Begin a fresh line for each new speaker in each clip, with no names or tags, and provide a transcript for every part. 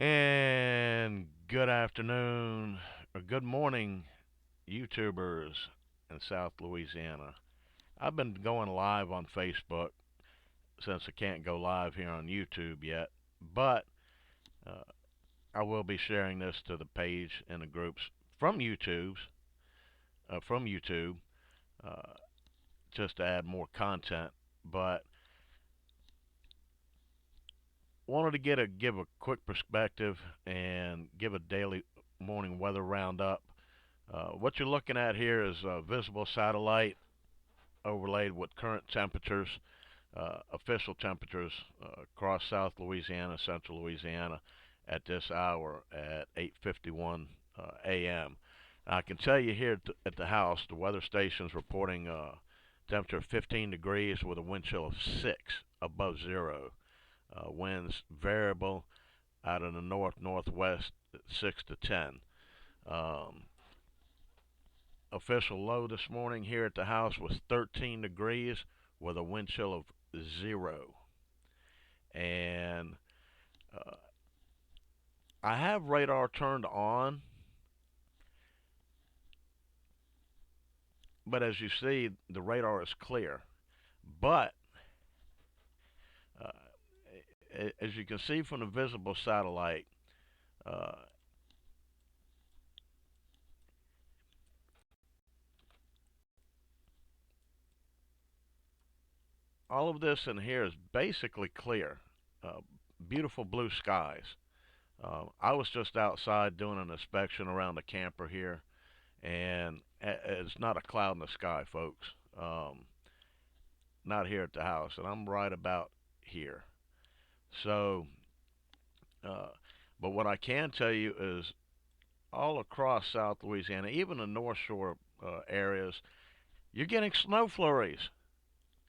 And good afternoon, or good morning, YouTubers in South Louisiana. I've been going live on Facebook since I can't go live here on YouTube yet, but uh, I will be sharing this to the page and the groups from YouTube, uh, just to add more content. But wanted to give a quick perspective and give a daily morning weather roundup. What you're looking at here is a visible satellite overlaid with current temperatures, official temperatures across South Louisiana, Central Louisiana at this hour at 8:51 a.m. I can tell you here at the house, the weather station's reporting temperature of 15 degrees with a wind chill of 6 above zero. Winds variable out of the north-northwest at 6 to 10. Um, Official low this morning here at the house was 13 degrees with a wind chill of 0. And uh, I have radar turned on, but as you see, the radar is clear. But as you can see from the visible satellite, uh, all of this in here is basically clear. Uh, Beautiful blue skies. I was just outside doing an inspection around the camper here, and it's not a cloud in the sky, folks. Not here at the house, and I'm right about here. So, uh, but what I can tell you is all across South Louisiana, even the North Shore areas, you're getting snow flurries.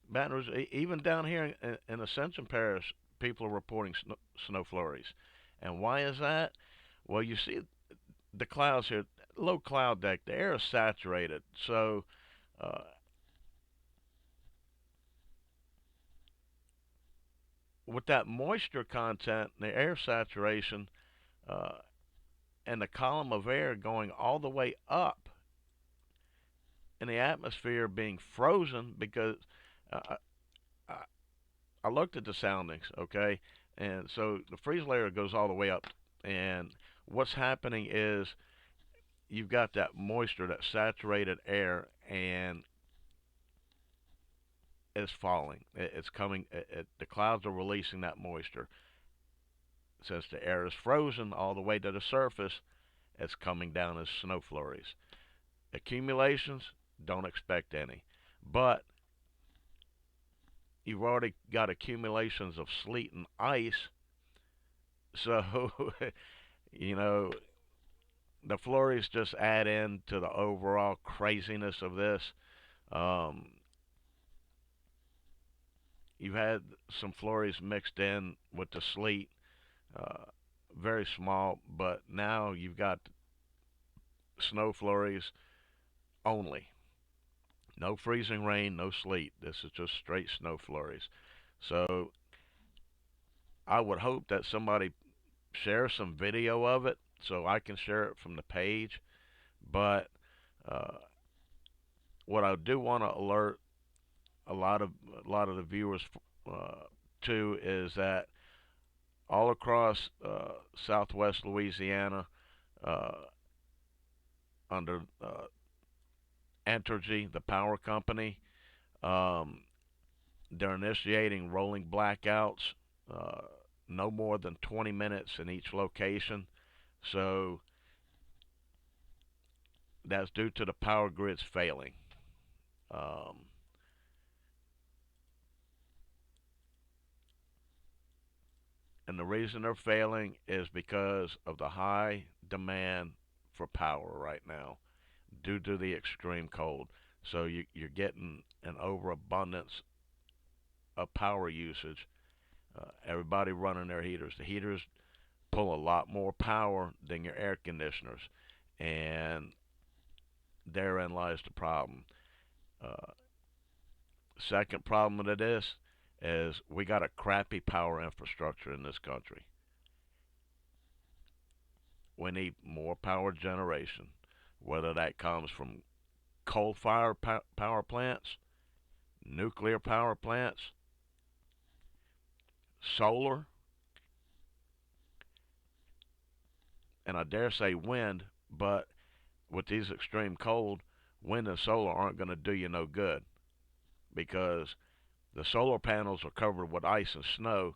Baton Rouge, even down here in Ascension Parish, people are reporting snow flurries. And why is that? Well, you see the clouds here, low cloud deck, the air is saturated. So uh, with that moisture content, the air saturation, uh, and the column of air going all the way up, and the atmosphere being frozen because uh, I, I looked at the soundings, okay, and so the freeze layer goes all the way up, and what's happening is you've got that moisture, that saturated air, and it's falling. It's coming. The clouds are releasing that moisture. Since the air is frozen all the way to the surface, it's coming down as snow flurries. Accumulations, don't expect any. But you've already got accumulations of sleet and ice, so you know the flurries just add in to the overall craziness of this. Um, you've had some flurries mixed in with the sleet, uh, very small, but now you've got snow flurries only. No freezing rain, no sleet. This is just straight snow flurries. So I would hope that somebody shares some video of it so I can share it from the page. But uh, what I do want to alert a lot of the viewers uh, to is that all across Southwest Louisiana, uh, under Entergy, the power company, um, they're initiating rolling blackouts, uh, no more than 20 minutes in each location. So that's due to the power grids failing. Um, and the reason they're failing is because of the high demand for power right now due to the extreme cold. So you're getting an overabundance of power usage. Everybody running their heaters. The heaters pull a lot more power than your air conditioners, and therein lies the problem. Uh, Second problem to this is we got a crappy power infrastructure in this country. We need more power generation, whether that comes from coal-fired power plants, nuclear power plants, solar, and I dare say wind. But with these extreme cold, wind and solar aren't going to do you no good because the solar panels are covered with ice and snow.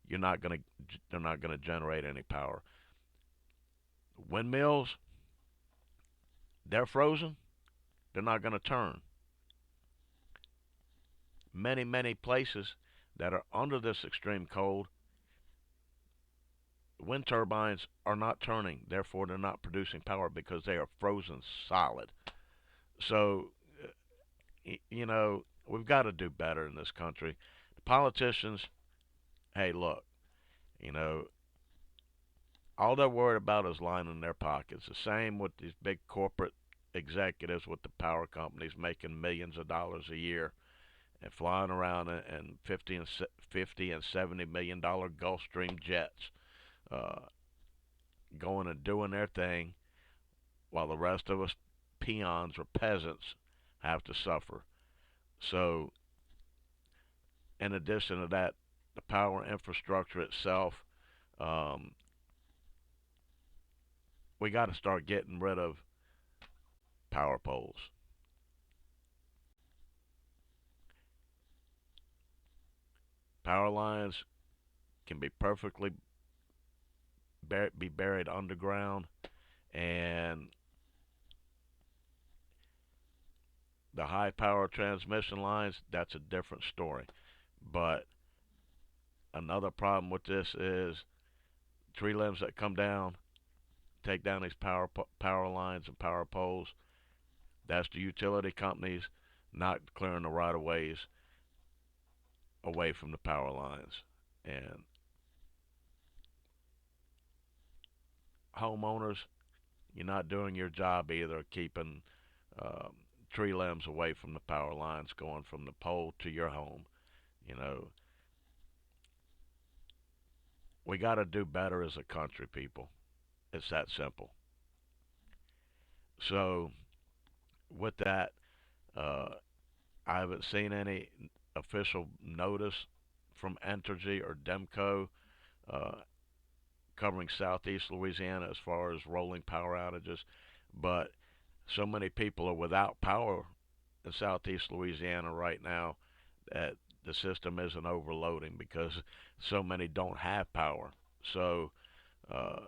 You're not going to they're not going to generate any power. Windmills, they're frozen. They're not going to turn. Many places that are under this extreme cold, wind turbines are not turning. Therefore, they're not producing power because they are frozen solid. So, we've got to do better in this country. The politicians, hey, look, you know, all they're worried about is lining their pockets. The same with these big corporate executives with the power companies making millions of dollars a year and flying around in 50 and $70 million Gulfstream jets, uh, going and doing their thing, while the rest of us peons or peasants have to suffer. So, in addition to that, the power infrastructure itself, um, we got to start getting rid of power poles. Power lines can be perfectly be buried underground, and the high power transmission lines, that's a different story. But another problem with this is tree limbs that come down, take down these power lines and power poles. That's the utility companies not clearing the right of ways away from the power lines. And homeowners, you're not doing your job either, keeping um, tree limbs away from the power lines going from the pole to your home. You know, we got to do better as a country, people. It's that simple. So, with that, uh, I haven't seen any official notice from Entergy or Demco uh, covering southeast Louisiana as far as rolling power outages, but so many people are without power in southeast Louisiana right now that the system isn't overloading because so many don't have power. So, uh,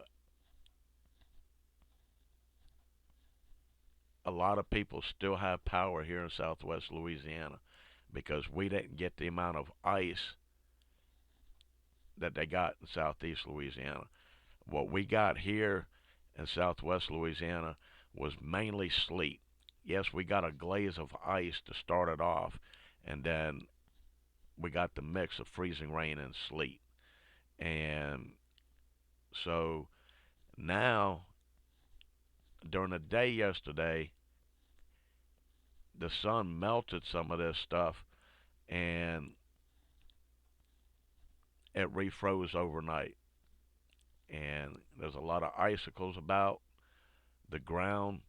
a lot of people still have power here in southwest Louisiana because we didn't get the amount of ice that they got in southeast Louisiana. What we got here in southwest Louisiana was mainly sleet. Yes, we got a glaze of ice to start it off, and then we got the mix of freezing rain and sleet. And so now, during the day yesterday, the sun melted some of this stuff and it refroze overnight. And there's a lot of icicles about the ground.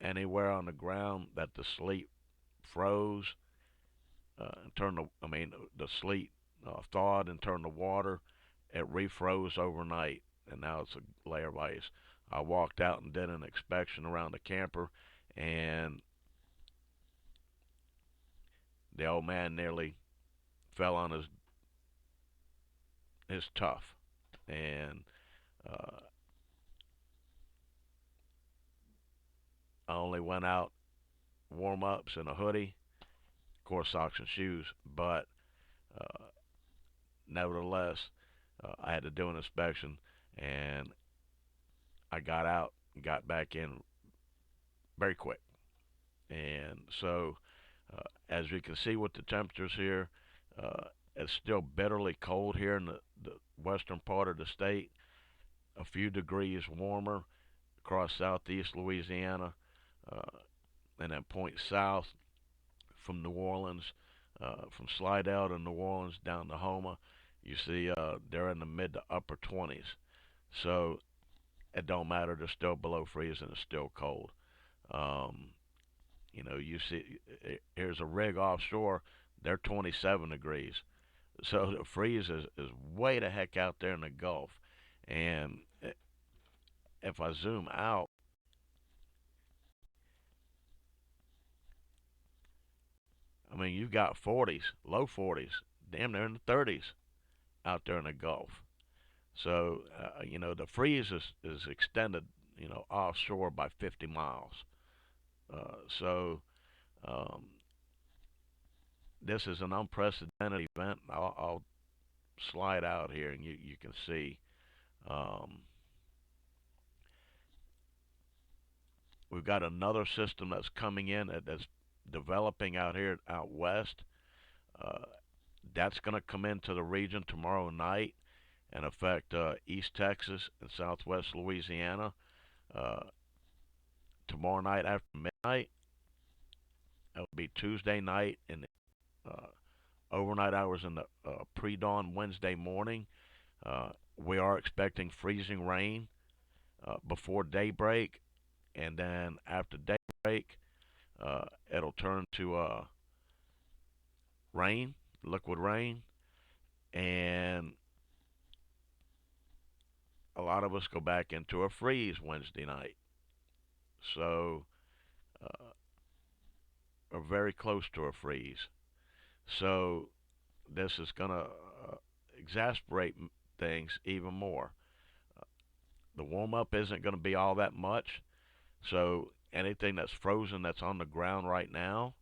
Anywhere on the ground that the sleet froze, turned the, I mean, the sleet thawed and turned to water, it refroze overnight, and now it's a layer of ice. I walked out and did an inspection around the camper, and the old man nearly fell on his tuff, and uh, I only went out warm ups in a hoodie, of course socks and shoes, but uh, nevertheless, I had to do an inspection, and I got out and got back in very quick. And so, as we can see with the temperatures here, it's still bitterly cold here in the western part of the state. A few degrees warmer across southeast Louisiana, uh, and then point south from New Orleans, from Slidell to New Orleans down to Houma. You see, they're in the mid to upper 20s. So it don't matter. They're still below freezing. It's still cold. Um, you see, here's a rig offshore. They're 27 degrees. So the freeze is way the heck out there in the Gulf. And if I zoom out, I mean, you've got 40s, low 40s, damn near in the 30s out there in the Gulf. So, the freeze is extended, offshore by 50 miles. So, um, this is an unprecedented event. I'll slide out here and you can see. Um, we've got another system that's coming in that's developing out here out west. Uh, that's going to come into the region tomorrow night and affect East Texas and Southwest Louisiana. Uh, Tomorrow night after midnight, it'll be Tuesday night and uh, overnight hours in the pre-dawn Wednesday morning. We are expecting freezing rain before daybreak, and then after daybreak, it'll turn to rain, liquid rain, and a lot of us go back into a freeze Wednesday night. So uh, we're very close to a freeze. So this is going to exasperate things even more. The warm up isn't going to be all that much. So anything that's frozen that's on the ground right now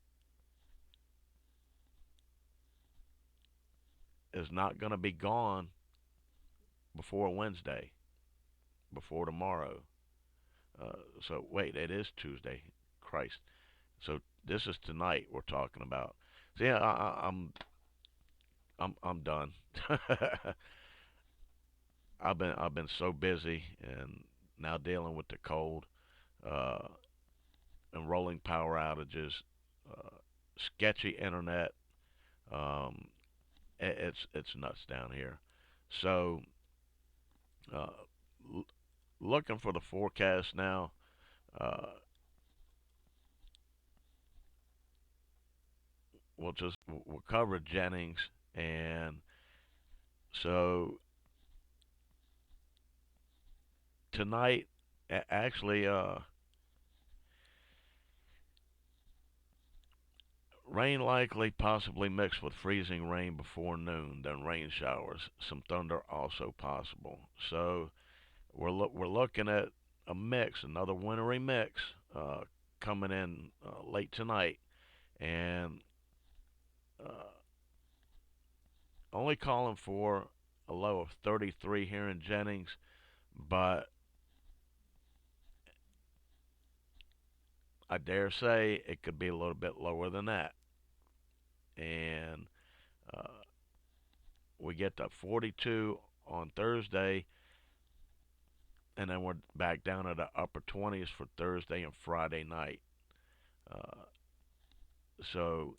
is not going to be gone before Wednesday, before tomorrow. So wait, it is Tuesday. Christ. So this is tonight we're talking about. So yeah, I'm done. I've been so busy and now dealing with the cold, uh, and rolling power outages, uh, sketchy internet. Um, it's nuts down here. So uh, l- looking for the forecast now. Uh, we'll cover Jennings, and so tonight, actually, rain likely, possibly mixed with freezing rain before noon. Then rain showers, some thunder also possible. So we're looking at a mix, another wintry mix, coming in late tonight, and uh, only calling for a low of 33 here in Jennings, but I dare say it could be a little bit lower than that. And uh, we get to 42 on Thursday, and then we're back down to the upper 20s for Thursday and Friday night. Uh, so,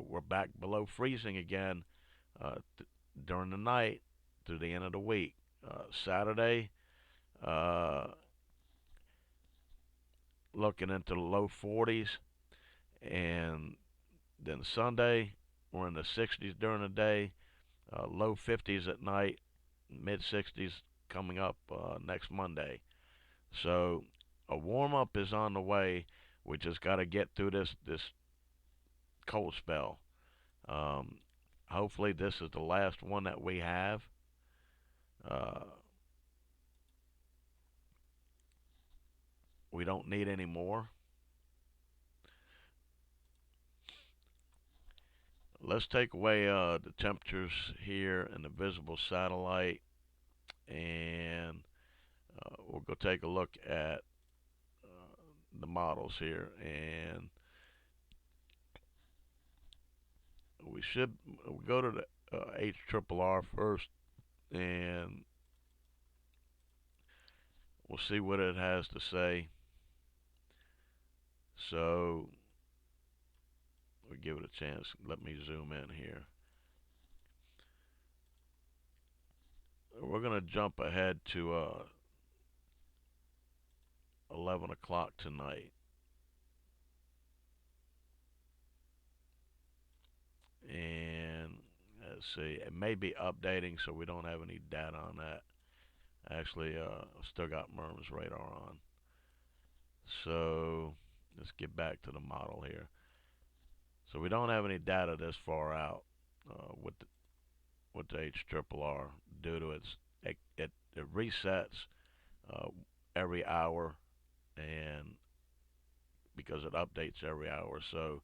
we're back below freezing again during the night through the end of the week. Saturday, uh, looking into the low 40s, and then Sunday, we're in the 60s during the day, low 50s at night, mid 60s coming up next Monday. So a warm up is on the way. We just got to get through this cold spell. Um, Hopefully, this is the last one that we have. Uh, we don't need any more. Let's take away the temperatures here in the visible satellite, and we'll go take a look at the models here. And we should we'll go to the HRRR first, and we'll see what it has to say. So we'll give it a chance. Let me zoom in here. we're gonna jump ahead to 11 o'clock tonight, and let's see, it may be updating, so we don't have any data on that. Actually, still got Murm's radar on. So let's get back to the model here. So we don't have any data this far out with the HRRR due to it resets uh, every hour, and because it updates every hour, so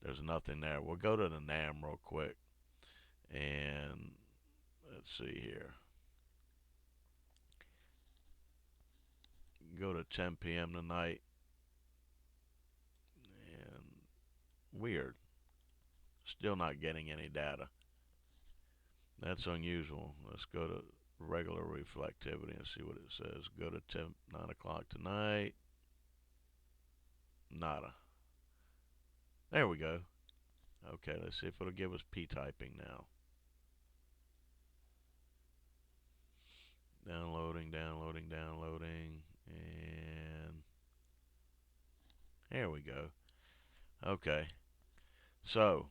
there's nothing there. We'll go to the NAM real quick, and let's see here. Go to 10 p.m. tonight, and weird, still not getting any data. That's unusual. Let's go to regular reflectivity and see what it says. Go to 9 o'clock tonight. Nada. There we go. Okay, let's see if it'll give us p-typing now. Downloading, downloading, downloading, and here we go. Okay, so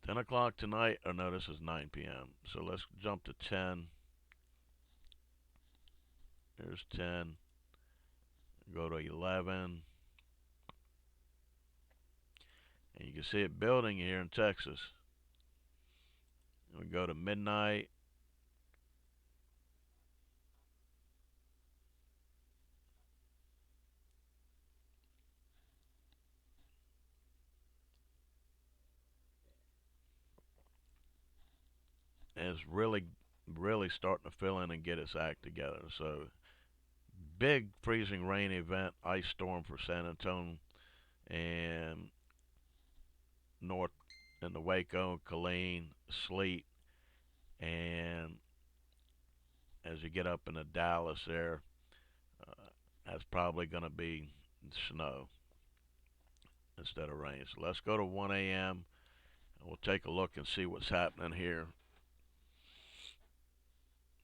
10 o'clock tonight, or no, this is 9 p.m. So let's jump to 10. Here's 10. Go to 11. And you can see it building here in Texas. And we go to midnight. And it's really starting to fill in and get its act together. So big freezing rain event, ice storm for San Antonio and north in the Waco, Killeen, sleet, and as you get up into Dallas there, that's probably going to be snow instead of rain. So let's go to 1 a.m. and we'll take a look and see what's happening here.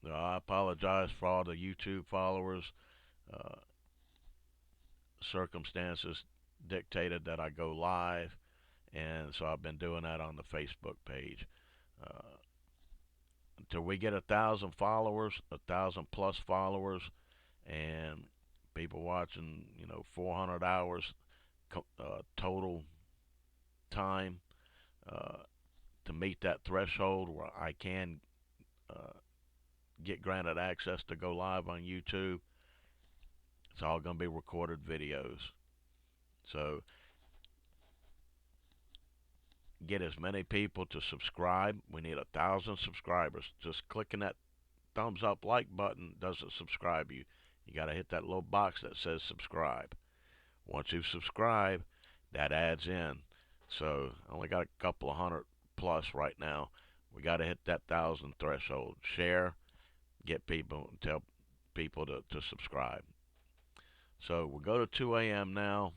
I apologize for all the YouTube followers. Uh, Circumstances dictated that I go live, and so I've been doing that on the Facebook page. Uh, Until we get 1,000 followers, 1,000 plus followers, and people watching, 400 hours total time uh, to meet that threshold where I can uh, get granted access to go live on YouTube. It's all going to be recorded videos. So get as many people to subscribe. We need 1,000 subscribers. Just clicking that thumbs up like button doesn't subscribe you. You got to hit that little box that says subscribe. Once you subscribe, that adds in. So I only got a couple of hundred plus right now. We got to hit that 1,000 threshold. Share, get people, tell people to subscribe. So we'll go to 2 a.m. now.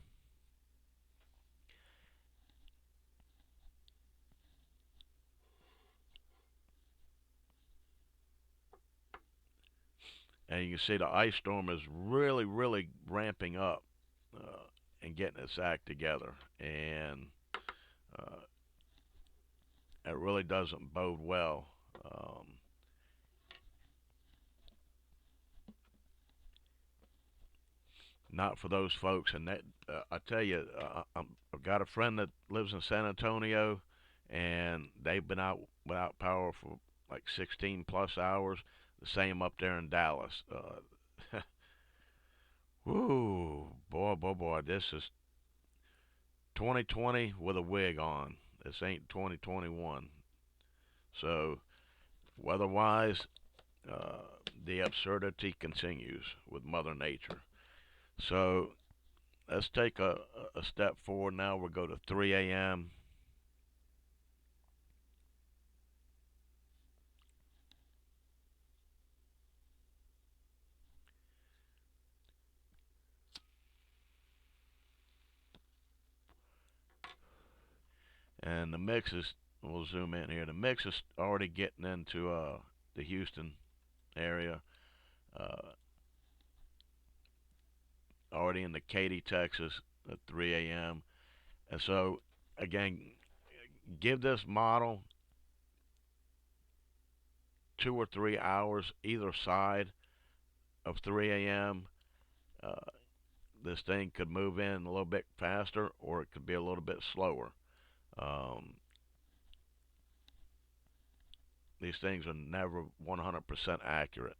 And you can see the ice storm is really ramping up and getting its act together. And uh, it really doesn't bode well. Um, not for those folks. And that I tell you, I've got a friend that lives in San Antonio, and they've been out without power for like 16 plus hours. The same up there in Dallas. Woo, boy, this is 2020 with a wig on. This ain't 2021. So, weather-wise, uh, the absurdity continues with Mother Nature. So, let's take a step forward now. We'll go to 3 a.m. And the mix is We'll zoom in here. The mix is already getting into the Houston area, uh, already into Katy, Texas at 3 a.m. And so, again, give this model 2 or 3 hours either side of 3 a.m. Uh, this thing could move in a little bit faster, or it could be a little bit slower. Um, these things are never 100% accurate.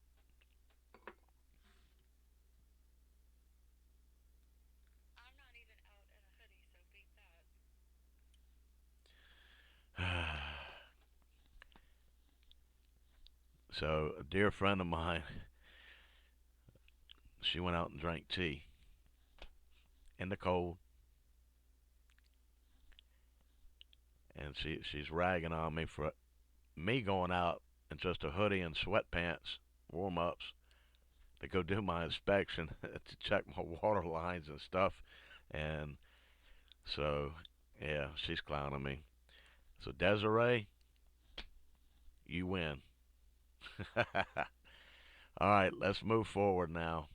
So, a dear friend of mine, she went out and drank tea in the cold, and she's ragging on me for me going out in just a hoodie and sweatpants, warm ups, to go do my inspection to check my water lines and stuff. And so, yeah, she's clowning me. So, Desiree, you win. All right, let's move forward now.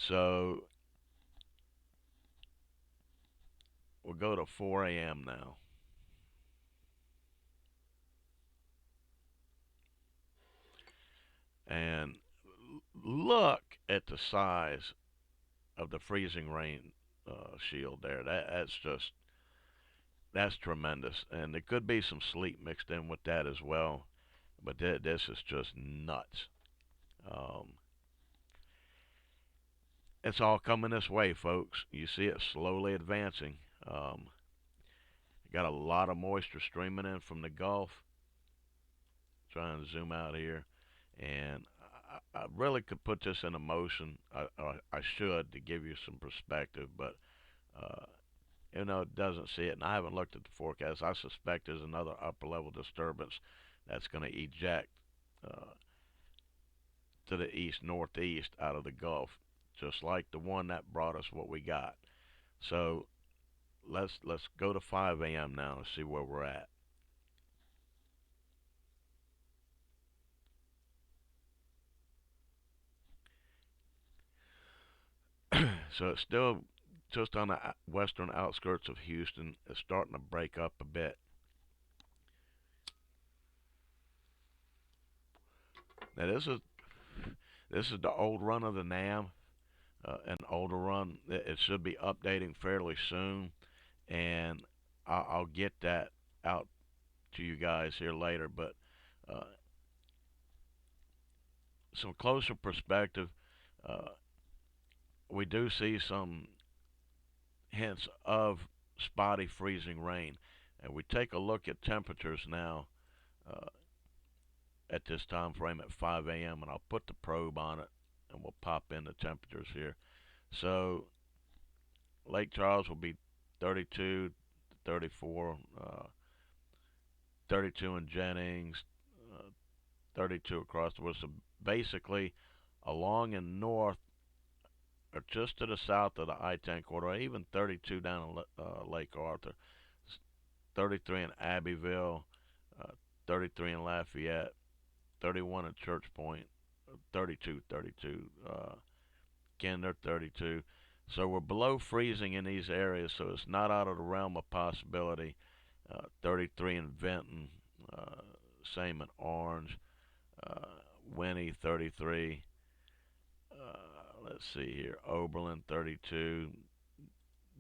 So, we'll go to 4 a.m. now. And look at the size of the freezing rain shield there. That's tremendous. And there could be some sleep mixed in with that as well. But this is just nuts. Um, it's all coming this way, folks. You see it slowly advancing. Um, got a lot of moisture streaming in from the Gulf. Trying to zoom out here, and I really could put this in motion. I should to give you some perspective, but uh, it doesn't see it, and I haven't looked at the forecast. I suspect there's another upper level disturbance that's going to eject uh, to the east northeast out of the Gulf, just like the one that brought us what we got. So let's go to 5 a.m. now and see where we're at. So it's still just on the western outskirts of Houston. It's starting to break up a bit. Now this is the old run of the NAM, an older run. It should be updating fairly soon, and I'll get that out to you guys here later. But uh, some closer perspective, uh, we do see some hints of spotty freezing rain, and we take a look at temperatures now. Uh, at this time frame at 5 a.m. and I'll put the probe on it and we'll pop in the temperatures here. So Lake Charles will be 32 to 34, 32 in Jennings, 32 across the board. So basically, along and north or just to the south of the I-10 corridor, even 32 down in Lake Arthur, 33 in Abbeville, 33 in Lafayette, 31 in Church Point, 32, again, they're 32. So we're below freezing in these areas, so it's not out of the realm of possibility. 33 in Vinton, uh, same in Orange, uh, Winnie 33. Let's see here, Oberlin 32,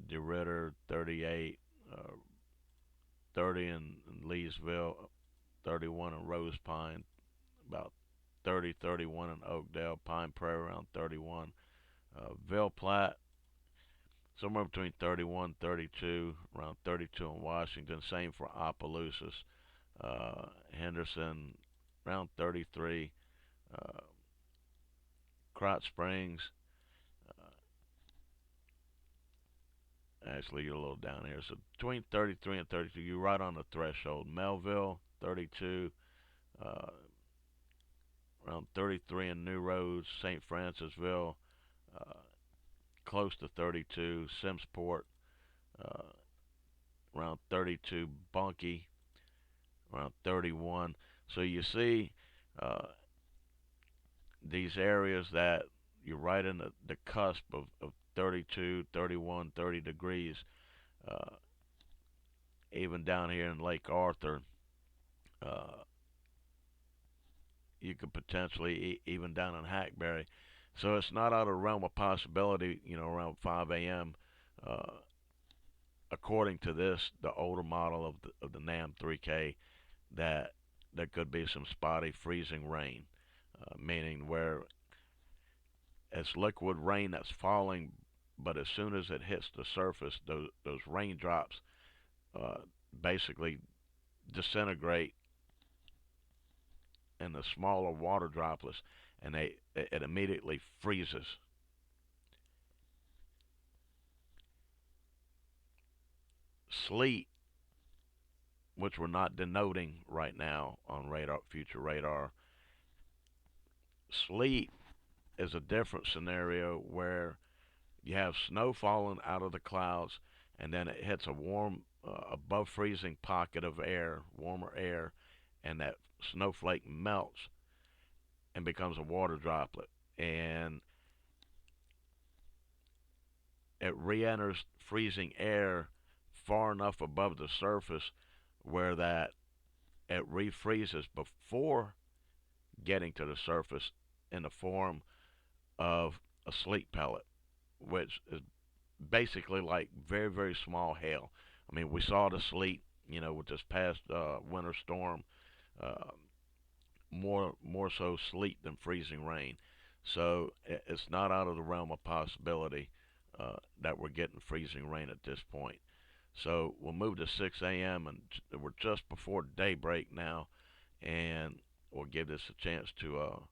DeRitter 38, 30 in Leesville, 31 in Rose Pine, about 30, 31 in Oakdale, Pine Prairie around 31. Ville Platte, somewhere between 31, 32, around 32 in Washington. Same for Opelousas. Henderson, around 33. Uh, Krotz Springs, actually, you're a little down here. So between 33 and 32, you're right on the threshold. Melville, 32. Uh, around 33 in New Roads, St. Francisville, uh, close to 32. Simpsport, uh, around 32 Bunky, around 31. So you see uh, these areas that you're right in the cusp of 32, 31, 30 degrees. Uh, Even down here in Lake Arthur, uh, you could potentially even down in Hackberry. So it's not out of the realm of possibility, around 5 a.m. Uh, According to this, the older model of the NAM 3K, that there could be some spotty freezing rain, meaning where it's liquid rain that's falling, but as soon as it hits the surface, those raindrops uh, basically disintegrate in the smaller water droplets, and it immediately freezes. Sleet, which we're not denoting right now on radar, future radar, sleet is a different scenario where you have snow falling out of the clouds, and then it hits a warm, above freezing pocket of air, warmer air, and that snowflake melts and becomes a water droplet. And it re enters freezing air far enough above the surface where that it refreezes before getting to the surface in the form of a sleet pellet, which is basically like very, very small hail. I mean, we saw the sleet, with this past winter storm, uh, more so sleet than freezing rain. So it's not out of the realm of possibility that we're getting freezing rain at this point. So we'll move to 6 a.m. and we're just before daybreak now, and we'll give this a chance to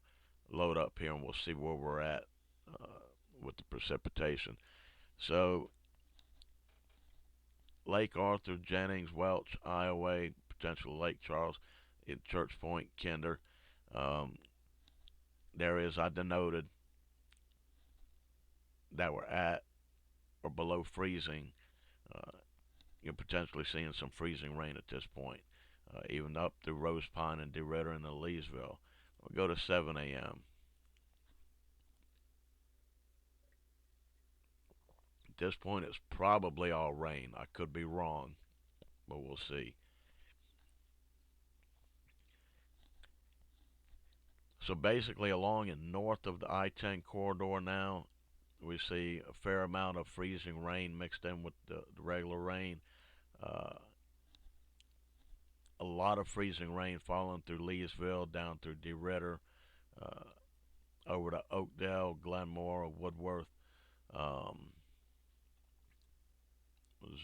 load up here, and we'll see where we're at uh, with the precipitation. So Lake Arthur, Jennings, Welch, Iowa, potential Lake Charles, in Church Point, Kinder. Um, there is, I denoted that we're at or below freezing. Uh, you're potentially seeing some freezing rain at this point, even up through Rose Pine and DeRidder and the Leesville. We'll go to 7 a.m. At this point, it's probably all rain. I could be wrong, but we'll see. So basically, along and north of the I-10 corridor now, we see a fair amount of freezing rain mixed in with the regular rain. Uh, a lot of freezing rain falling through Leesville, down through DeRidder, uh, over to Oakdale, Glenmore, Woodworth. Um,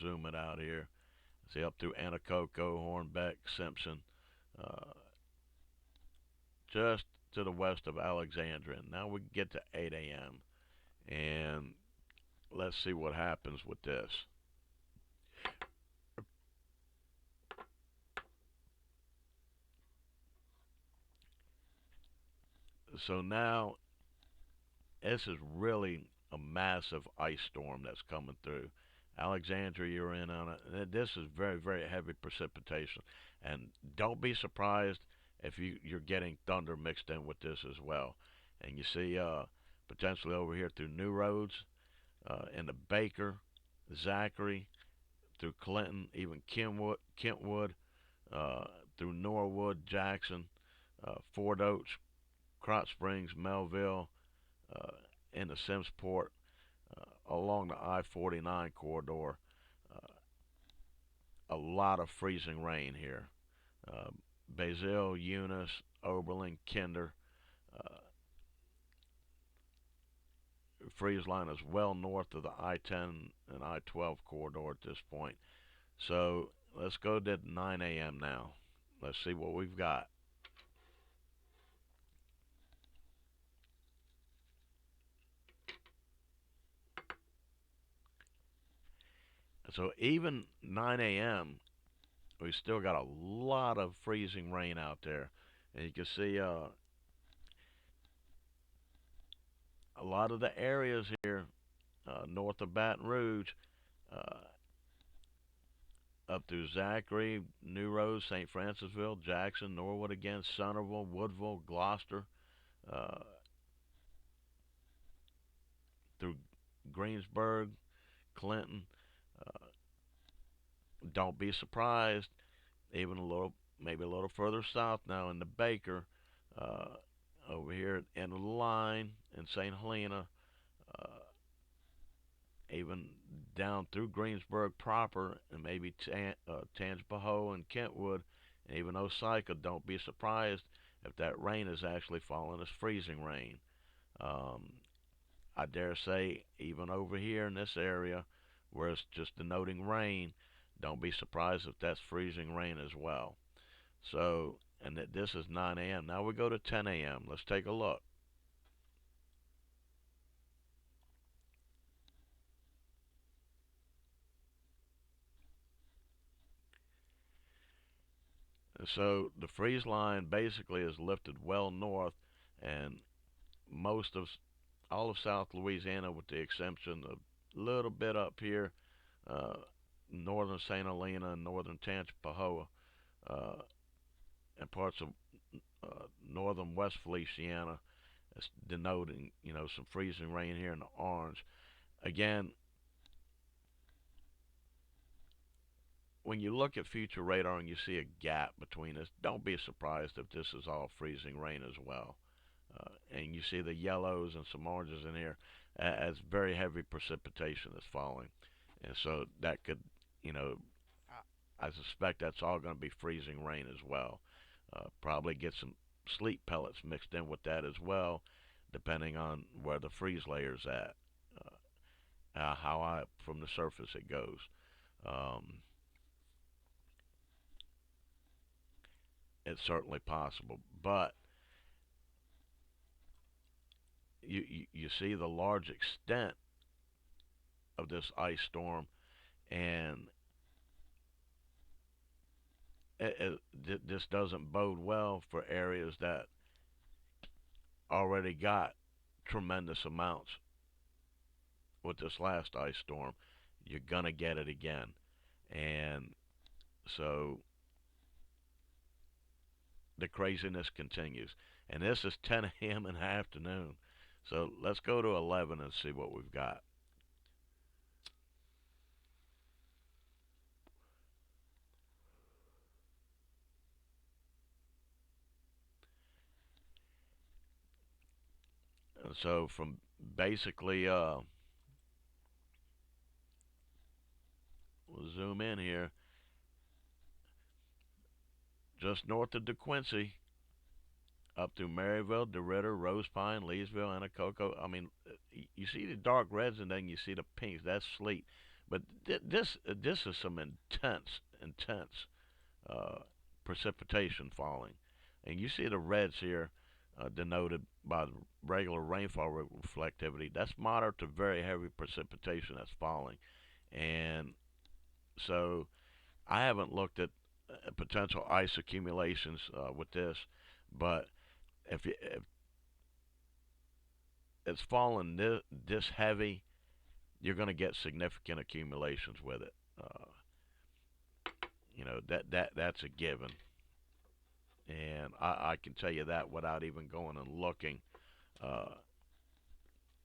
Zoom it out here. See up through Anacoco, Hornbeck, Simpson, uh, just to the west of Alexandria. Now we get to 8 a.m. and let's see what happens with this. So now this is really a massive ice storm that's coming through. Alexandria, you're in on it. This is very, very heavy precipitation, and don't be surprised if you're getting thunder mixed in with this as well. And you see potentially over here through New Roads, into Baker, Zachary, through Clinton, even Kentwood, uh, through Norwood, Jackson, Fort Oaks, Krotz Springs, Melville, uh, into Simmsport, along the I-49 corridor. Uh, a lot of freezing rain here. Uh, Basile, Eunice, Oberlin, Kinder. Uh, Freeze line is well north of the I-10 and I-12 corridor at this point. So let's go to 9 a.m. now. Let's see what we've got. So even 9 a.m., we still got a lot of freezing rain out there. And you can see a lot of the areas here north of Baton Rouge, uh, up through Zachary, New Rose, St. Francisville, Jackson, Norwood again, Centerville, Woodville, Gloucester, uh, through Greensburg, Clinton. Uh, don't be surprised, even a little, maybe a little further south now in the Baker, uh, over here at the end of the line in St. Helena, uh, even down through Greensburg proper, and maybe Tangipahoa and Kentwood, and even Osaka. Don't be surprised if that rain is actually falling as freezing rain. Um, I dare say, even over here in this area, where it's just denoting rain, don't be surprised if that's freezing rain as well. So, and that this is 9 a.m. Now we go to 10 a.m. Let's take a look. And so the freeze line basically is lifted well north, and most of all of South Louisiana, with the exception of a little bit up here, uh, northern St. Helena and northern Tangipahoa, uh, and parts of northern West Feliciana. It's denoting, some freezing rain here in the orange. Again, when you look at future radar and you see a gap between this, don't be surprised if this is all freezing rain as well. And you see the yellows and some oranges in here as very heavy precipitation that's falling. And so that could, you know, I suspect that's all going to be freezing rain as well. Probably get some sleet pellets mixed in with that as well, depending on where the freeze layer's at, how high from the surface it goes. Um, it's certainly possible, but you see the large extent of this ice storm, and this doesn't bode well for areas that already got tremendous amounts with this last ice storm. You're gonna get it again, and so the craziness continues. And this is 10 a.m. in the afternoon. So let's go to 11 and see what we've got. And so from basically, we'll zoom in here, just north of DeQuincy, up through Maryville, DeRidder, Rose Pine, Leesville, Anacoco. I mean, you see the dark reds and then you see the pinks. That's sleet. But this is some intense uh, precipitation falling, and you see the reds here denoted by the regular rainfall reflectivity. That's moderate to very heavy precipitation that's falling, and so I haven't looked at potential ice accumulations with this, but if it's fallen this heavy, you're going to get significant accumulations with it. That's a given, and I can tell you that without even going and looking uh,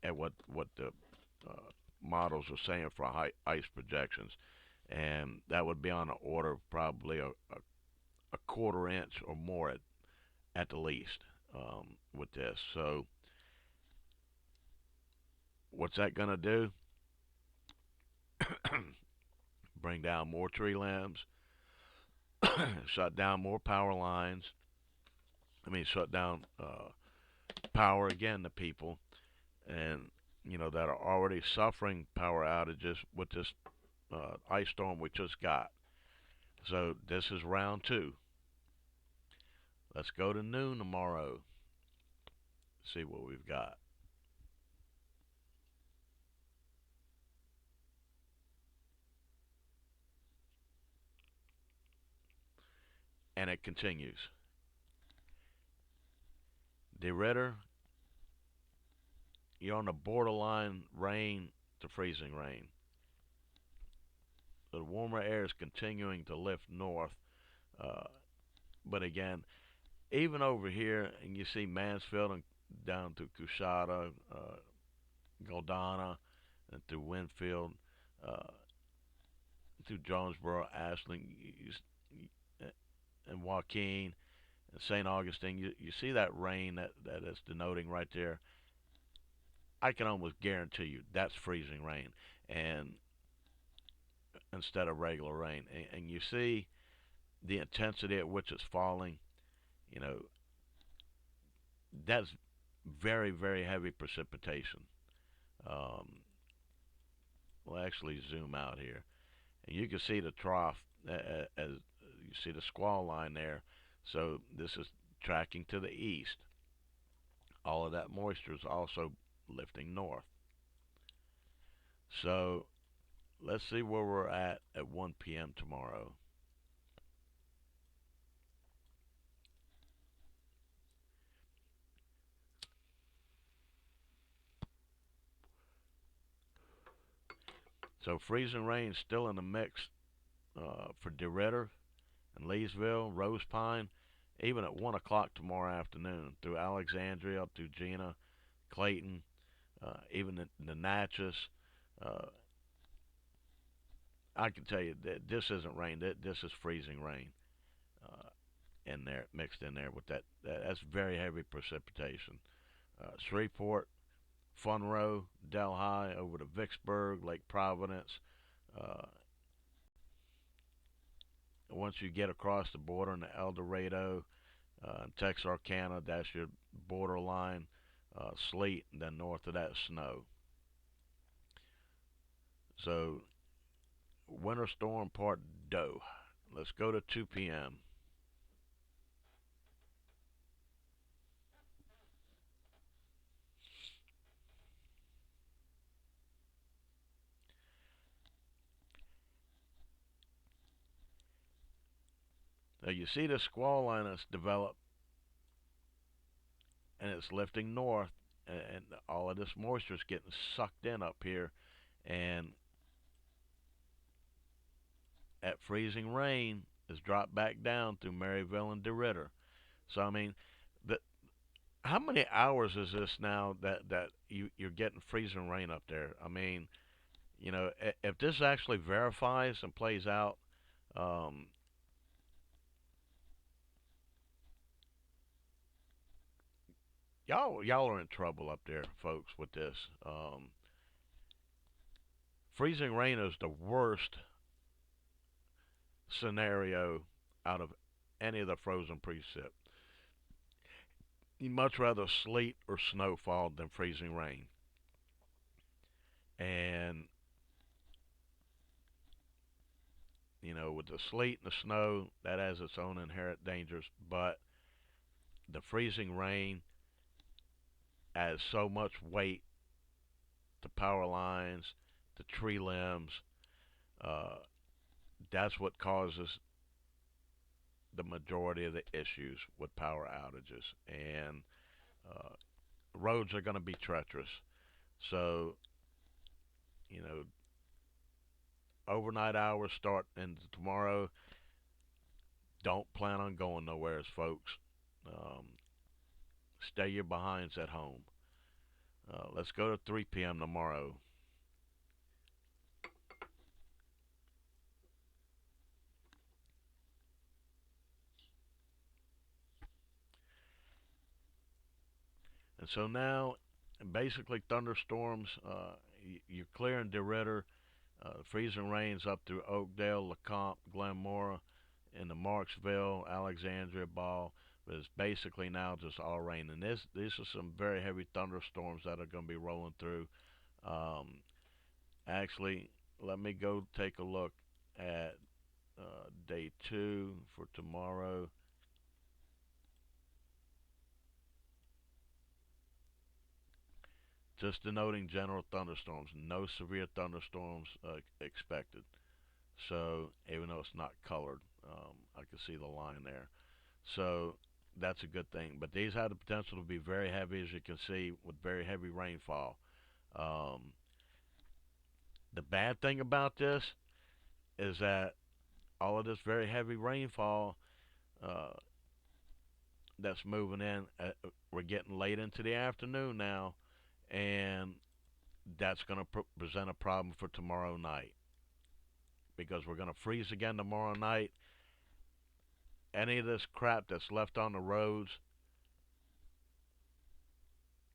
at what the uh, models are saying for ice projections, and that would be on the order of probably a quarter inch or more at the least with this. So what's that going to do? Bring down more tree limbs, shut down more power lines. Shut down power again to people, and that are already suffering power outages with this ice storm we just got. So this is round two. Let's go to noon tomorrow. See what we've got. And it continues. DeRidder, you're on the borderline rain to freezing rain. So the warmer air is continuing to lift north. Uh, but again, even over here, and you see Mansfield and down to Coushatta, Goldana, and through Winfield, uh, through Jonesboro, Ashland, and Joaquin, and St. Augustine. You see that rain that is denoting right there. I can almost guarantee you that's freezing rain, and instead of regular rain. And you see the intensity at which it's falling. You know, that's very, very heavy precipitation. Um, we'll actually zoom out here, and you can see the trough as you see the squall line there. So this is tracking to the east. All of that moisture is also lifting north. So let's see where we're at 1 p.m. tomorrow. So freezing rain still in the mix for DeRidder and Leesville, Rose Pine, even at 1 o'clock tomorrow afternoon through Alexandria, through Gina, Clayton, even the Natchez. Uh, I can tell you that this isn't rain. This is freezing rain uh, in there, mixed in there with that's very heavy precipitation. Shreveport, Funroe, Delhi, over to Vicksburg, Lake Providence. Uh, Once you get across the border into El Dorado, Texarkana, that's your borderline sleet, and then north of that snow. So winter storm part Doe. Let's go to 2 p.m. Now you see the squall line that's developed, and it's lifting north, and all of this moisture is getting sucked in up here, and at freezing rain is dropped back down through Maryville and DeRidder. So I mean, the how many hours is this now that you're getting freezing rain up there? I mean, if this actually verifies and plays out, um, y'all are in trouble up there, folks, with this. Freezing rain is the worst scenario out of any of the frozen precip. You'd much rather sleet or snowfall than freezing rain. And with the sleet and the snow, that has its own inherent dangers. But the freezing rain adds so much weight to power lines, to tree limbs. Uh, that's what causes the majority of the issues with power outages. And uh, roads are going to be treacherous. So, you know, overnight hours start into tomorrow. Don't plan on going nowhere, folks. Um, Stay your behinds at home. Let's go to 3 p.m. tomorrow. And so now, basically, thunderstorms. You're clearing DeRidder. Freezing rains up through Oakdale, LeCompte, Glenmora, into Marksville, Alexandria, Ball. But it's basically now just all rain. And these are some very heavy thunderstorms that are going to be rolling through. Um, Actually, let me go take a look at day 2 for tomorrow. Just denoting general thunderstorms. No severe thunderstorms expected. So even though it's not colored, I can see the line there. So that's a good thing. But these have the potential to be very heavy, as you can see, with very heavy rainfall. Um, the bad thing about this is that all of this very heavy rainfall uh, that's moving in, we're getting late into the afternoon now, and that's going to present a problem for tomorrow night because we're going to freeze again tomorrow night. Any of this crap that's left on the roads,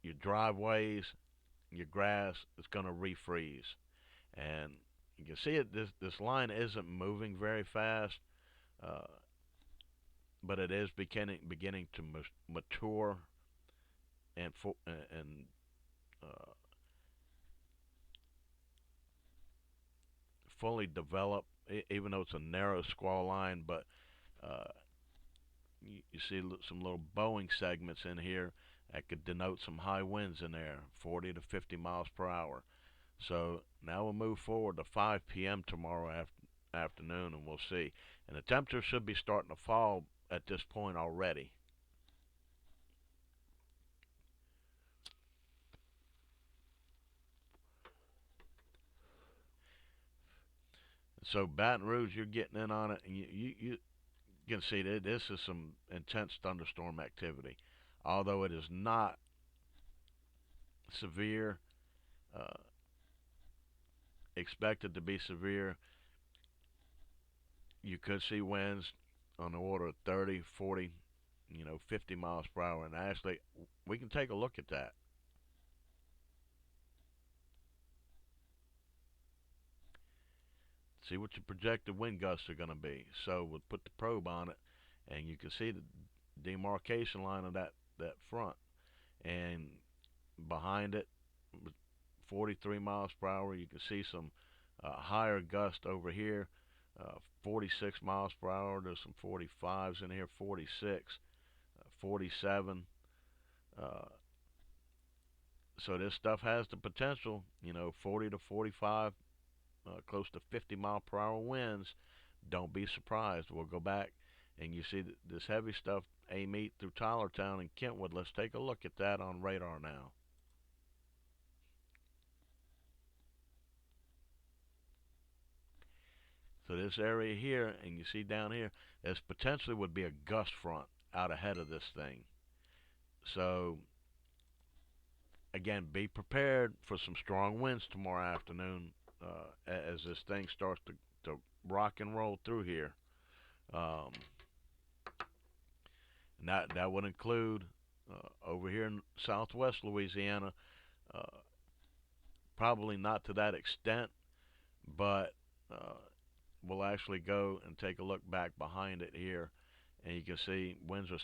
your driveways, your grass, is going to refreeze. And you can see it. This line isn't moving very fast, uh, but it is beginning to mature and uh, fully develop. Even though it's a narrow squall line, but uh, you see some little bowing segments in here that could denote some high winds in there, 40 to 50 miles per hour. So now we'll move forward to 5 p.m. tomorrow afternoon, and we'll see. And the temperature should be starting to fall at this point already. So Baton Rouge, you're getting in on it, and you can see that this is some intense thunderstorm activity. Although it is not severe, uh, expected to be severe, you could see winds on the order of 30, 40, 50 miles per hour. And actually, we can take a look at that. See what your projected wind gusts are going to be. So we'll put the probe on it, and you can see the demarcation line of that front. And behind it, 43 miles per hour, you can see some higher gust over here, 46 miles per hour. There's some 45s in here, 46, 47. Uh, so this stuff has the potential, 40 to 45, close to 50 mile per hour winds. Don't be surprised. We'll go back and you see this heavy stuff Amite through Tylertown and Kentwood. Let's take a look at that on radar now. So this area here, and you see down here, this potentially would be a gust front out ahead of this thing. So again, be prepared for some strong winds tomorrow afternoon as this thing starts to rock and roll through here. Um, and that would include over here in southwest Louisiana, uh, probably not to that extent, but uh, we'll actually go and take a look back behind it here, and you can see winds are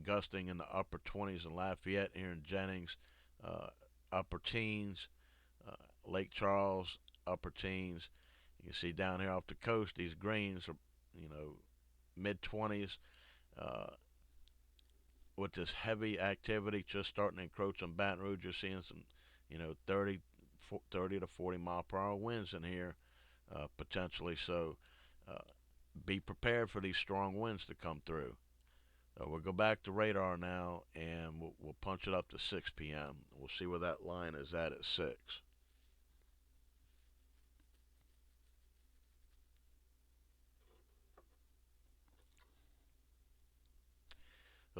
gusting in the upper 20s in Lafayette, here in Jennings, uh, upper teens, Lake Charles, upper teens. You can see down here off the coast, these greens are, mid 20s. Uh, with this heavy activity just starting to encroach on Baton Rouge, you're seeing some, 30 to 40 mile per hour winds in here, potentially. So uh, be prepared for these strong winds to come through. We'll go back to radar now, and we'll punch it up to 6 p.m. We'll see where that line is at 6.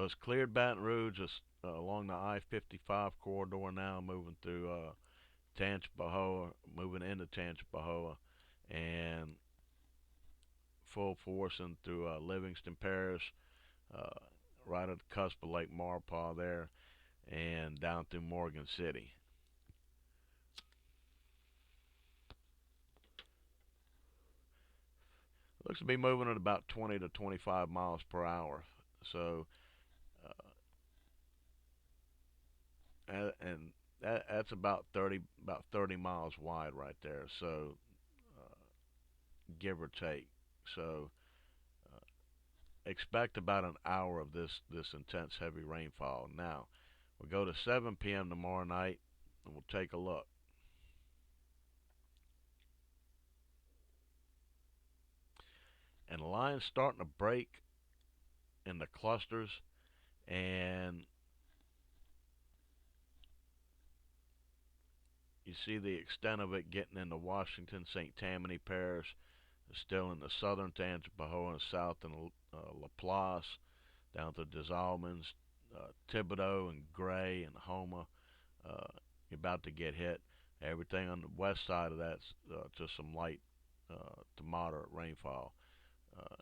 So it's cleared Baton Rouge. It's along the I-55 corridor now, moving through Tangipahoa, moving into Tangipahoa, and full force and through Livingston Parish, uh, right at the cusp of Lake Maurepas there, and down through Morgan City. Looks to be moving at about 20 to 25 miles per hour. So, and that's about 30 miles wide right there. So, uh, give or take. So, expect about an hour of this intense heavy rainfall. Now, we'll go to 7 p.m. tomorrow night, and we'll take a look. And the line's starting to break in the clusters, and you see the extent of it getting into Washington, St. Tammany Parish, Still in the southern Tangipahoa and south in Laplace, down to Des Allemands, Thibodaux and Gray and Houma. You're about to get hit. Everything on the west side of that's just some light to moderate rainfall. Uh,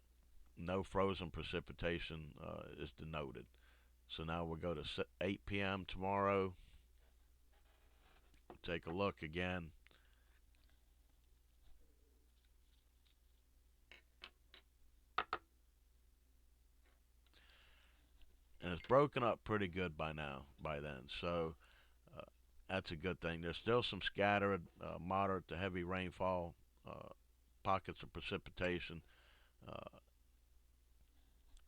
no frozen precipitation is denoted. So now we'll go to 8 p.m. tomorrow. Take a look again. And it's broken up pretty good by then. So uh, that's a good thing. There's still some scattered, moderate to heavy rainfall, uh, pockets of precipitation uh,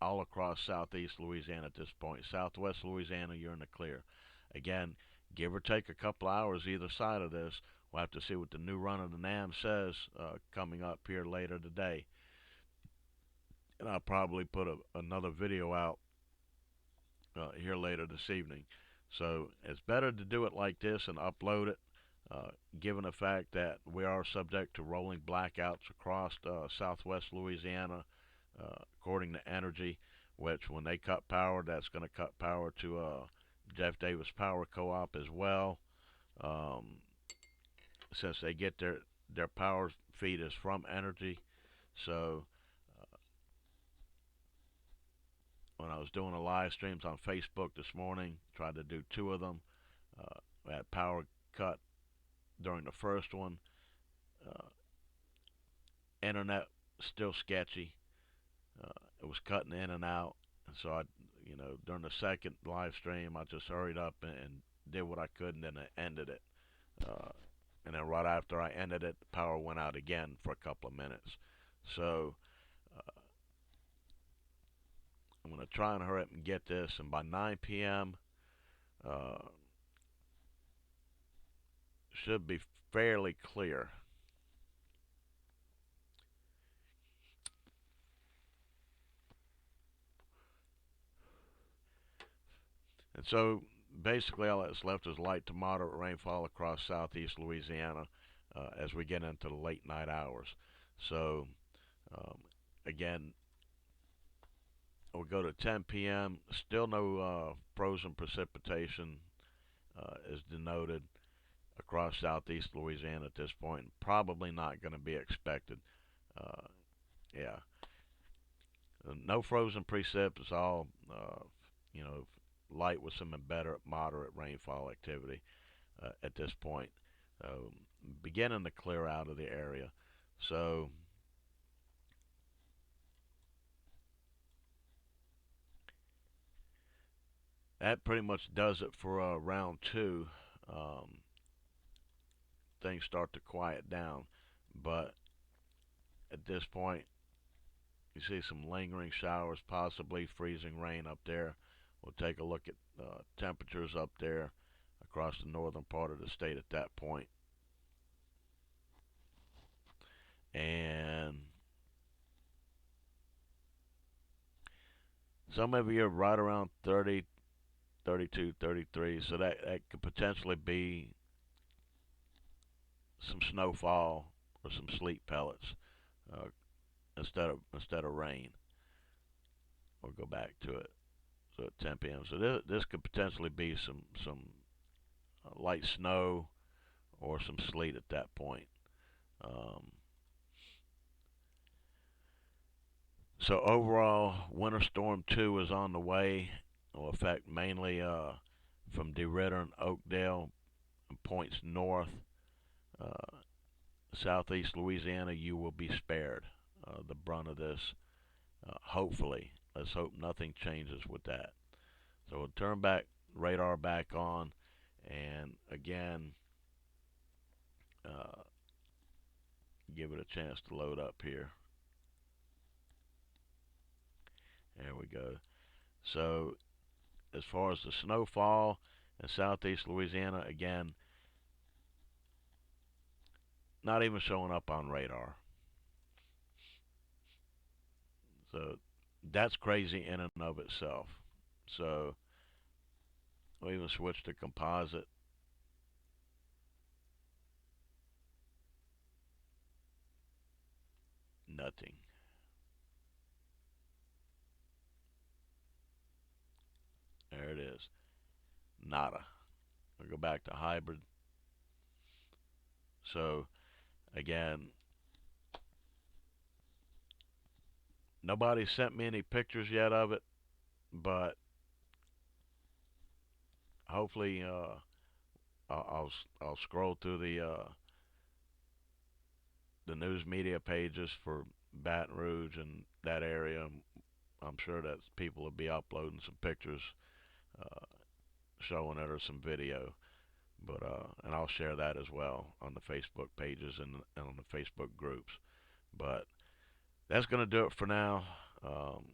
all across southeast Louisiana at this point. Southwest Louisiana, you're in the clear. Again, give or take a couple hours either side of this. We'll have to see what the new run of the NAM says coming up here later today. And I'll probably put another video out here later this evening. So it's better to do it like this and upload it, given the fact that we are subject to rolling blackouts across southwest Louisiana, according to Energy, which when they cut power, that's going to cut power to Jeff Davis Power Co-op as well, um, since they get their power feed is from Energy. So when I was doing the live streams on Facebook this morning, tried to do two of them. We had power cut during the first one. Uh, Internet still sketchy. It was cutting in and out, and so during the second live stream, I just hurried up and did what I could, and then I ended it. Uh, and then right after I ended it, the power went out again for a couple of minutes. So I'm going to try and hurry up and get this, and by 9 p.m. Uh, should be fairly clear. And so basically all that's left is light to moderate rainfall across southeast Louisiana as we get into the late night hours. So um, again, we'll go to 10 p.m. Still no frozen precipitation is denoted across southeast Louisiana at this point. Probably not going to be expected. Uh, yeah, no frozen precip. It's all you know light with some moderate rainfall activity at this point. Beginning to clear out of the area. So that pretty much does it for round two. Um, Things start to quiet down, but at this point, you see some lingering showers, possibly freezing rain up there. We'll take a look at temperatures up there across the northern part of the state at that point. And some of you are right around 30, 32, 33, so that could potentially be some snowfall or some sleet pellets uh, instead of rain. We'll go back to it. So at 10 p.m. So this could potentially be some light snow or some sleet at that point. Um, so overall, Winter Storm 2 is on the way. It will affect mainly from DeRidder and Oakdale and points north. Uh, Southeast Louisiana, you will be spared the brunt of this. Hopefully, let's hope nothing changes with that. So we'll turn radar back on, and again, uh, give it a chance to load up here. There we go. So as far as the snowfall in southeast Louisiana, again, not even showing up on radar. So that's crazy in and of itself. So we'll even switch to composite. Nothing. There it is. Nada. We'll go back to hybrid. So again, nobody sent me any pictures yet of it, but hopefully I'll scroll through the news media pages for Baton Rouge and that area. I'm sure that people will be uploading some pictures uh, showing it or some video. But and I'll share that as well on the Facebook pages and on the Facebook groups. But that's going to do it for now. Um,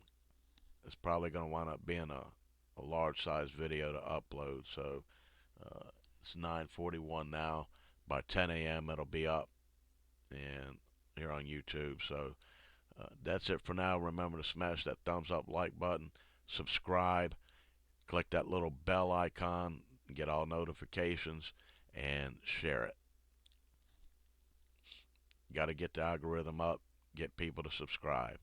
it's probably going to wind up being a large size video to upload. So uh, it's 9:41 now. By 10 a.m. it'll be up and here on YouTube. So that's it for now. Remember to smash that thumbs up like button, subscribe, click that little bell icon, get all notifications, and share it. Got to get the algorithm up, get people to subscribe.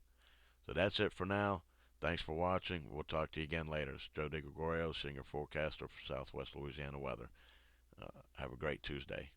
So that's it for now. Thanks for watching. We'll talk to you again later. It's Joe DeGregorio, senior forecaster for Southwest Louisiana weather. Have a great Tuesday.